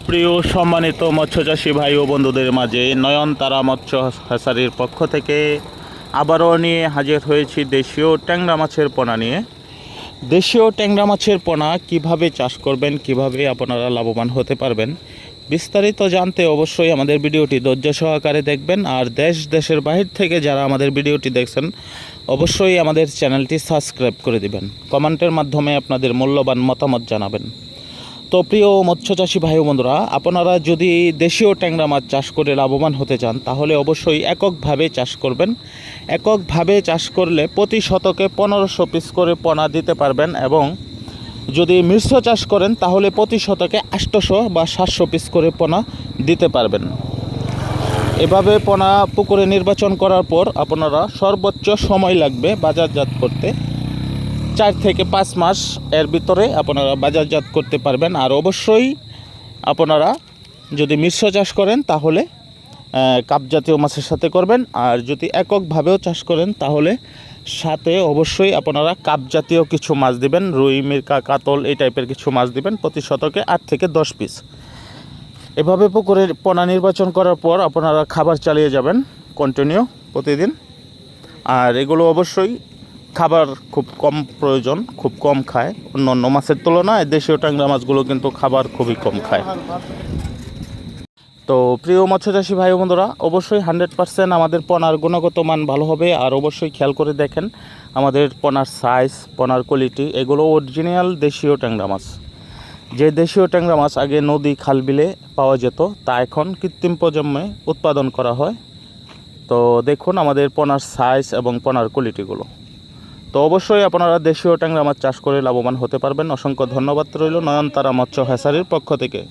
প্রিয় সম্মানিত মৎস্যচাষী ভাই ও বন্ধুদের মাঝে নয়নতারা মৎস্য হ্যাচারির পক্ষ থেকে আবারও নিয়ে হাজির হয়েছি দেশীয় ট্যাংরা মাছের পোনা নিয়ে। দেশীয় ট্যাংরা মাছের পোনা কিভাবে চাষ করবেন, কিভাবে আপনারা লাভবান হতে পারবেন, বিস্তারিত জানতে অবশ্যই আমাদের ভিডিওটি ধৈর্য সহকারে দেখবেন। আর দেশের বাহির থেকে যারা আমাদের ভিডিওটি দেখছেন অবশ্যই আমাদের চ্যানেলটি সাবস্ক্রাইব করে দিবেন, কমেন্টের মাধ্যমে আপনাদের মূল্যবান মতামত জানাবেন। তো প্রিয় মৎস্যচাষী ভাই বন্ধুরা, আপনারা যদি দেশীয় ট্যাংরা মাছ চাষ করে লাভবান হতে চান তাহলে অবশ্যই এককভাবে চাষ করবেন। এককভাবে চাষ করলে প্রতি শতকে 1500 পিস করে পোনা দিতে পারবেন, এবং যদি মিশ্র চাষ করেন তাহলে প্রতি শতকে 800 বা 700 পিস করে পোনা দিতে পারবেন। এভাবে পোনা পুকুরে নির্বাচন করার পর আপনারা সর্বোচ্চ সময় লাগবে বাজারজাত করতে, 4 থেকে 5 মাস এর ভিতরে আপনারা বাজারজাত করতে পারবেন। আর অবশ্যই আপনারা যদি মিশ্র চাষ করেন তাহলে কাপ জাতীয় মাছের সাথে করবেন, আর যদি এককভাবেও চাষ করেন তাহলে সাথে অবশ্যই আপনারা কাপ জাতীয় কিছু মাছ দিবেন, রুই, মিরকা, কাতল এই টাইপের কিছু মাছ দিবেন প্রতি শতকে 8 থেকে 10 পিস। এভাবে পুকুরে পোনা নির্বাচন করার পর আপনারা খাবার চালিয়ে যাবেন কন্টিনিউ প্রতিদিন। আর এগুলো অবশ্যই খাবার খুব কম প্রয়োজন, খুব কম খায়। অন্য মাছের তুলনায় দেশীয় ট্যাংরা মাছগুলো কিন্তু খাবার খুবই কম খায়। তো প্রিয় মৎস্যচাষী ভাই বন্ধুরা, অবশ্যই 100% আমাদের পোনার গুণগত মান ভালো হবে। আর অবশ্যই খেয়াল করে দেখেন আমাদের পোনার সাইজ, পোনার কোয়ালিটি, এগুলো অরিজিনাল দেশীয় ট্যাংরা মাছ। যে দেশীয় ট্যাংরা মাছ আগে নদী খাল বিলে পাওয়া যেত তা এখন কৃত্রিম প্রজন্মে উৎপাদন করা হয়। তো দেখুন আমাদের পোনার সাইজ এবং পোনার কোয়ালিটিগুলো। তো অবশ্যই আপনারা দেশীয় ট্যাংরা মাছ চাষ করে লাভবান হতে পারবেন। অসংখ্য ধন্যবাদ রইল নয়নতারা মৎস্য হ্যাচারির পক্ষ থেকে।